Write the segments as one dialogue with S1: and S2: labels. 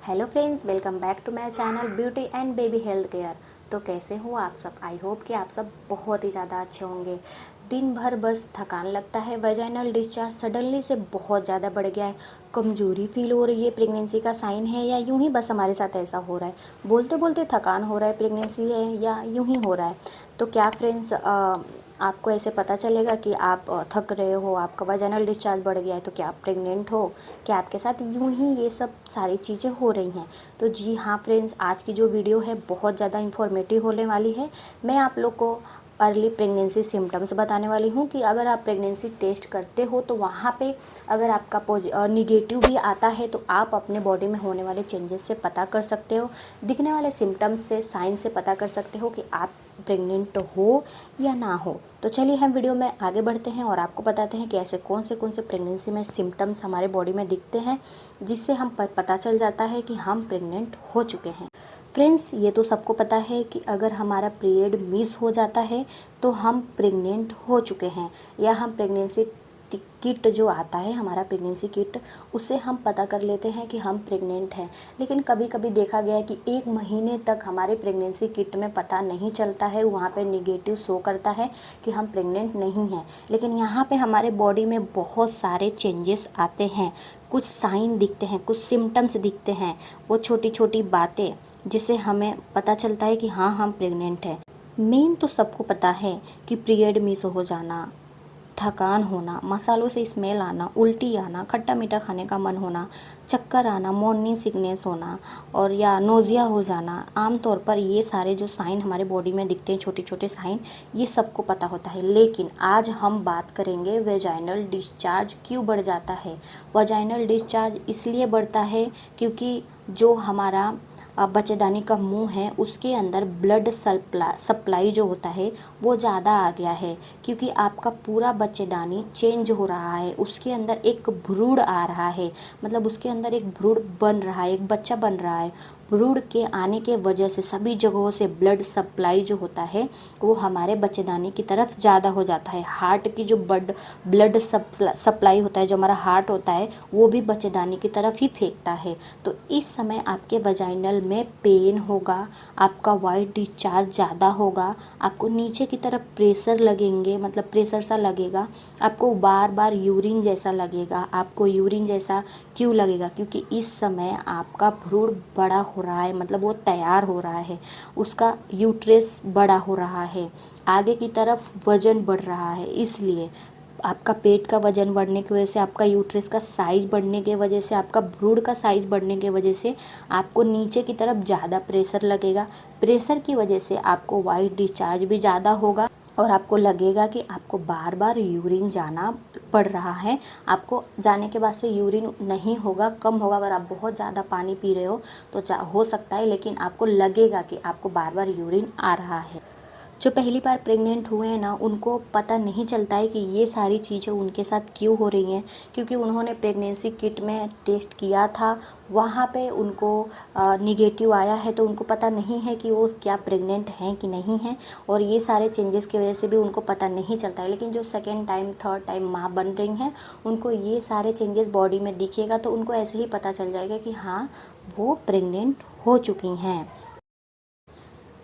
S1: Hello friends, welcome back to my channel beauty and baby health care. तो कैसे हो आप सब? आई होप कि आप सब बहुत ही ज़्यादा अच्छे होंगे। दिन भर बस थकान लगता है, वेजाइनल डिस्चार्ज सडनली से बहुत ज़्यादा बढ़ गया है, कमजोरी फील हो रही है, प्रेगनेंसी का साइन है या यूं ही बस हमारे साथ ऐसा हो रहा है, बोलते बोलते थकान हो रहा है, प्रेगनेंसी है या यूं ही हो रहा है। तो क्या फ्रेंड्स, आपको ऐसे पता चलेगा कि आप थक रहे हो, आपका वेजाइनल डिस्चार्ज बढ़ गया है, तो क्या आप प्रेग्नेंट हो? क्या आपके साथ यूं ही ये सब सारी चीज़ें हो रही हैं? तो जी हाँ फ्रेंड्स, आज की जो वीडियो है बहुत ज़्यादा इन्फॉर्मेटिव होने वाली है। मैं आप लोग को अर्ली प्रेगनेंसी सिम्टम्स बताने वाली हूँ कि अगर आप प्रेगनेंसी टेस्ट करते हो तो वहाँ पे अगर आपका निगेटिव भी आता है तो आप अपने बॉडी में होने वाले चेंजेस से पता कर सकते हो, दिखने वाले सिम्टम्स से, साइन से पता कर सकते हो कि आप प्रेग्नेंट हो या ना हो। तो चलिए हम वीडियो में आगे बढ़ते हैं और आपको बताते हैं कि ऐसे कौन से प्रेगनेंसी में सिम्टम्स हमारे बॉडी में दिखते हैं जिससे हम पता चल जाता है कि हम प्रेग्नेंट हो चुके हैं। फ्रेंड्स, ये तो सबको पता है कि अगर हमारा पीरियड मिस हो जाता है तो हम प्रेग्नेंट हो चुके हैं, या हम प्रेगनेंसी किट जो आता है, हमारा प्रेगनेंसी किट, उससे हम पता कर लेते हैं कि हम प्रेग्नेंट हैं। लेकिन कभी कभी देखा गया है कि 1 महीने तक हमारे प्रेगनेंसी किट में पता नहीं चलता है, वहाँ पे निगेटिव शो करता है कि हम प्रेग्नेंट नहीं हैं। लेकिन यहाँ पे हमारे बॉडी में बहुत सारे चेंजेस आते हैं, कुछ साइन दिखते हैं, कुछ सिम्टम्स दिखते हैं, वो छोटी छोटी बातें जिससे हमें पता चलता है कि हाँ, हम प्रेग्नेंट हैं। मेन तो सबको पता है कि पीरियड मिस हो जाना, थकान होना, मसालों से स्मेल आना, उल्टी आना, खट्टा मीठा खाने का मन होना, चक्कर आना, मॉर्निंग सिकनेस होना और या नोज़िया हो जाना। आमतौर पर ये सारे जो साइन हमारे बॉडी में दिखते हैं, छोटे छोटे साइन, ये सबको पता होता है। लेकिन आज हम बात करेंगे वेजाइनल डिस्चार्ज क्यों बढ़ जाता है। वेजाइनल डिस्चार्ज इसलिए बढ़ता है क्योंकि जो हमारा बच्चेदानी का मुंह है उसके अंदर ब्लड सप्लाई जो होता है वो ज़्यादा आ गया है, क्योंकि आपका पूरा बच्चेदानी चेंज हो रहा है, उसके अंदर एक भ्रूण आ रहा है, मतलब उसके अंदर एक भ्रूण बन रहा है, एक बच्चा बन रहा है। भ्रूण के आने के वजह से सभी जगहों से ब्लड सप्लाई जो होता है वो हमारे बच्चेदानी की तरफ ज़्यादा हो जाता है। हार्ट की जो ब्लड सप्लाई होता है, जो हमारा हार्ट होता है, वो भी बच्चेदानी की तरफ ही फेंकता है। तो इस समय आपके वजाइनल में पेन होगा, आपका वाइट डिस्चार्ज ज़्यादा होगा, आपको नीचे की तरफ प्रेशर लगेंगे, मतलब प्रेशर सा लगेगा, आपको बार बार यूरिन जैसा लगेगा। आपको यूरिन जैसा क्यों लगेगा? क्योंकि इस समय आपका भ्रूण बड़ा हो रहा है, मतलब वो तैयार हो रहा है, उसका यूट्रस बड़ा हो रहा है, आगे की तरफ वजन बढ़ रहा है। इसलिए आपका पेट का वजन बढ़ने की वजह से, आपका यूट्रस का साइज बढ़ने की वजह से, आपका भ्रूण का साइज बढ़ने की वजह से आपको नीचे की तरफ ज़्यादा प्रेशर लगेगा। प्रेशर की वजह से आपको वाइट डिस्चार्ज भी ज़्यादा होगा और आपको लगेगा कि आपको बार बार यूरिन जाना पड़ रहा है। आपको जाने के बाद से यूरिन नहीं होगा, कम होगा। अगर आप बहुत ज़्यादा पानी पी रहे हो तो हो सकता है, लेकिन आपको लगेगा कि आपको बार बार यूरिन आ रहा है। जो पहली बार प्रेग्नेंट हुए हैं ना, उनको पता नहीं चलता है कि ये सारी चीज़ें उनके साथ क्यों हो रही हैं, क्योंकि उन्होंने प्रेगनेंसी किट में टेस्ट किया था, वहाँ पे उनको निगेटिव आया है, तो उनको पता नहीं है कि वो क्या प्रेग्नेंट हैं कि नहीं हैं, और ये सारे चेंजेस की वजह से भी उनको पता नहीं चलता है। लेकिन जो सेकेंड टाइम, थर्ड टाइम माँ बन रही हैं, उनको ये सारे चेंजेस बॉडी में दिखेगा तो उनको ऐसे ही पता चल जाएगा कि हाँ, वो प्रेग्नेंट हो चुकी हैं।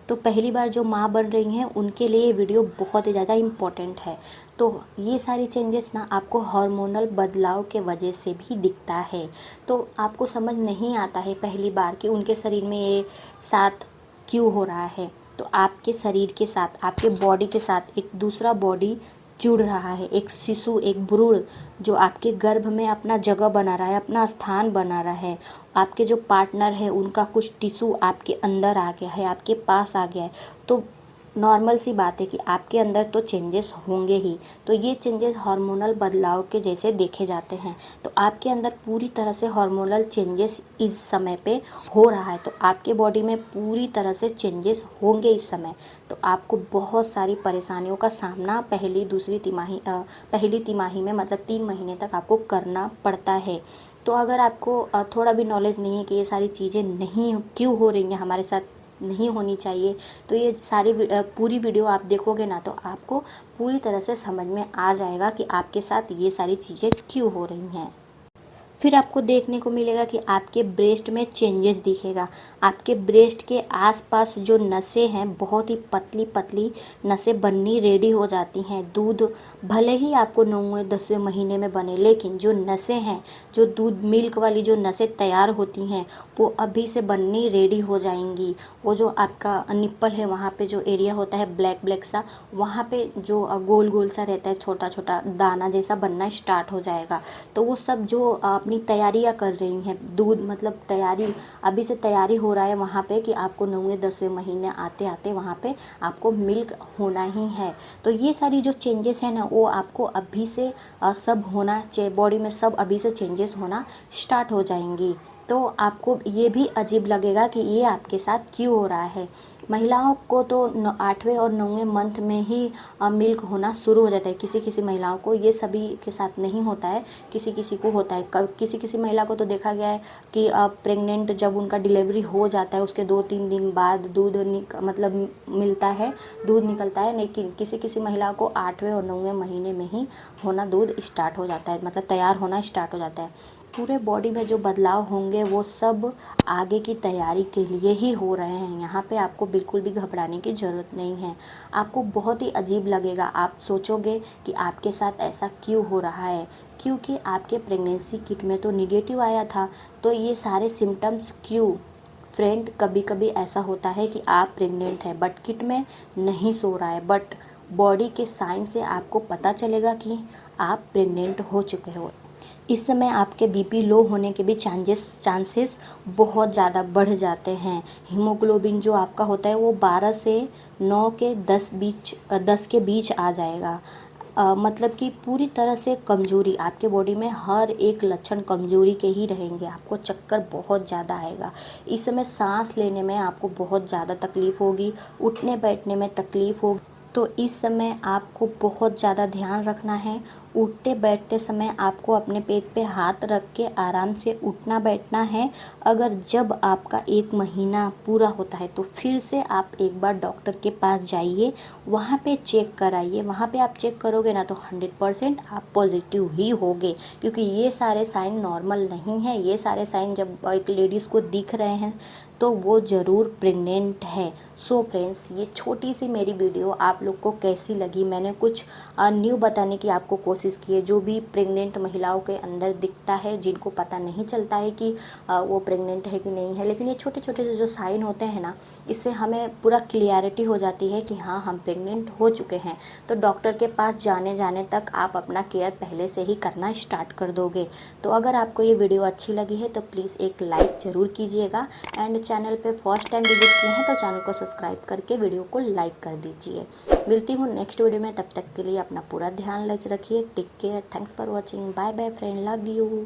S1: तो पहली बार जो माँ बन रही हैं उनके लिए ये वीडियो बहुत ही ज़्यादा इम्पॉर्टेंट है। तो ये सारी चेंजेस ना आपको हार्मोनल बदलाव के वजह से भी दिखता है। तो आपको समझ नहीं आता है पहली बार कि उनके शरीर में ये साथ क्यों हो रहा है। तो आपके शरीर के साथ, आपके बॉडी के साथ एक दूसरा बॉडी जुड़ रहा है, एक शिशु, एक भ्रूण जो आपके गर्भ में अपना जगह बना रहा है, अपना स्थान बना रहा है। आपके जो पार्टनर है उनका कुछ टिश्यू आपके अंदर आ गया है, आपके पास आ गया है। तो नॉर्मल सी बात है कि आपके अंदर तो चेंजेस होंगे ही। तो ये चेंजेस हार्मोनल बदलाव के जैसे देखे जाते हैं। तो आपके अंदर पूरी तरह से हार्मोनल चेंजेस इस समय पे हो रहा है। तो आपके बॉडी में पूरी तरह से चेंजेस होंगे इस समय। तो आपको बहुत सारी परेशानियों का सामना पहली तिमाही में, मतलब 3 महीने तक आपको करना पड़ता है। तो अगर आपको थोड़ा भी नॉलेज नहीं है कि ये सारी चीज़ें नहीं क्यों हो रही हैं, हमारे साथ नहीं होनी चाहिए, तो ये सारी पूरी वीडियो आप देखोगे ना तो आपको पूरी तरह से समझ में आ जाएगा कि आपके साथ ये सारी चीज़ें क्यों हो रही हैं। फिर आपको देखने को मिलेगा कि आपके ब्रेस्ट में चेंजेस दिखेगा। आपके ब्रेस्ट के आसपास जो नसें हैं बहुत ही पतली पतली नसें बननी रेडी हो जाती हैं। दूध भले ही आपको 9वें 10वें महीने में बने, लेकिन जो नसें हैं, जो दूध मिल्क वाली जो नसें तैयार होती हैं वो अभी से बननी रेडी हो जाएंगी। वो जो आपका निप्पल है वहाँ पे जो एरिया होता है ब्लैक ब्लैक सा, वहाँ पे जो गोल गोल सा रहता है, छोटा छोटा दाना जैसा बनना स्टार्ट हो जाएगा। तो वो सब जो अपनी तैयारियां कर रही हैं, दूध मतलब तैयारी अभी से तैयारी हो रहा है वहाँ पे कि आपको 9वें 10वें महीने आते आते वहाँ पे आपको मिल्क होना ही है। तो ये सारी जो चेंजेस है ना वो आपको अभी से सब होना चाहिए, बॉडी में सब अभी से चेंजेस होना स्टार्ट हो जाएंगी। तो आपको ये भी अजीब लगेगा कि ये आपके साथ क्यों हो रहा है। महिलाओं को तो 8वें और 9वें मंथ में ही मिल्क होना शुरू हो जाता है। किसी किसी महिलाओं को, ये सभी के साथ नहीं होता है, किसी किसी को होता है। किसी किसी महिला को तो देखा गया है कि प्रेग्नेंट जब उनका डिलीवरी हो जाता है उसके 2-3 दिन बाद दूध मतलब मिलता है, दूध निकलता है। लेकिन किसी किसी महिला को 8वें और 9वें महीने में ही होना दूध स्टार्ट हो जाता है, मतलब तैयार होना स्टार्ट हो जाता है। पूरे बॉडी में जो बदलाव होंगे वो सब आगे की तैयारी के लिए ही हो रहे हैं। यहाँ पे आपको बिल्कुल भी घबराने की ज़रूरत नहीं है। आपको बहुत ही अजीब लगेगा, आप सोचोगे कि आपके साथ ऐसा क्यों हो रहा है, क्योंकि आपके प्रेगनेंसी किट में तो निगेटिव आया था, तो ये सारे सिम्टम्स क्यों। फ्रेंड, कभी कभी ऐसा होता है कि आप प्रेग्नेंट हैं बट किट में नहीं सो रहा है, बट बॉडी के साइन से आपको पता चलेगा कि आप प्रेग्नेंट हो चुके हो। इस समय आपके बीपी लो होने के भी चांसेस बहुत ज़्यादा बढ़ जाते हैं। हीमोग्लोबिन जो आपका होता है वो 12 से 9 के 10 के बीच आ जाएगा। मतलब कि पूरी तरह से कमज़ोरी, आपके बॉडी में हर एक लक्षण कमज़ोरी के ही रहेंगे। आपको चक्कर बहुत ज़्यादा आएगा। इस समय सांस लेने में आपको बहुत ज़्यादा तकलीफ़ होगी, उठने बैठने में तकलीफ़ होगी। तो इस समय आपको बहुत ज़्यादा ध्यान रखना है। उठते बैठते समय आपको अपने पेट पे हाथ रख के आराम से उठना बैठना है। अगर जब आपका 1 महीना पूरा होता है तो फिर से आप एक बार डॉक्टर के पास जाइए, वहाँ पे चेक कराइए। वहाँ पे आप चेक करोगे ना तो 100% आप पॉजिटिव ही होगे, क्योंकि ये सारे साइन नॉर्मल नहीं है। ये सारे साइन जब एक लेडीज़ को दिख रहे हैं तो वो ज़रूर प्रेग्नेंट है। सो फ्रेंड्स, ये छोटी सी मेरी वीडियो आप लोग को कैसी लगी, मैंने कुछ न्यू बताने की आपको कोशिश की है। जो भी प्रेग्नेंट महिलाओं के अंदर दिखता है, जिनको पता नहीं चलता है कि वो प्रेग्नेंट है कि नहीं है, लेकिन ये छोटे छोटे से जो साइन होते हैं ना, इससे हमें पूरा क्लियरिटी हो जाती है कि हाँ, हम प्रेग्नेंट हो चुके हैं। तो डॉक्टर के पास जाने तक आप अपना केयर पहले से ही करना स्टार्ट कर दोगे। तो अगर आपको ये वीडियो अच्छी लगी है तो प्लीज़ एक लाइक ज़रूर कीजिएगा, एंड चैनल पे फर्स्ट टाइम विजिट किए हैं तो चैनल को सब्सक्राइब करके वीडियो को लाइक कर दीजिए। मिलती हूँ नेक्स्ट वीडियो में, तब तक के लिए अपना पूरा ध्यान रखिए। Take care, thanks for watching, bye bye friend, love you.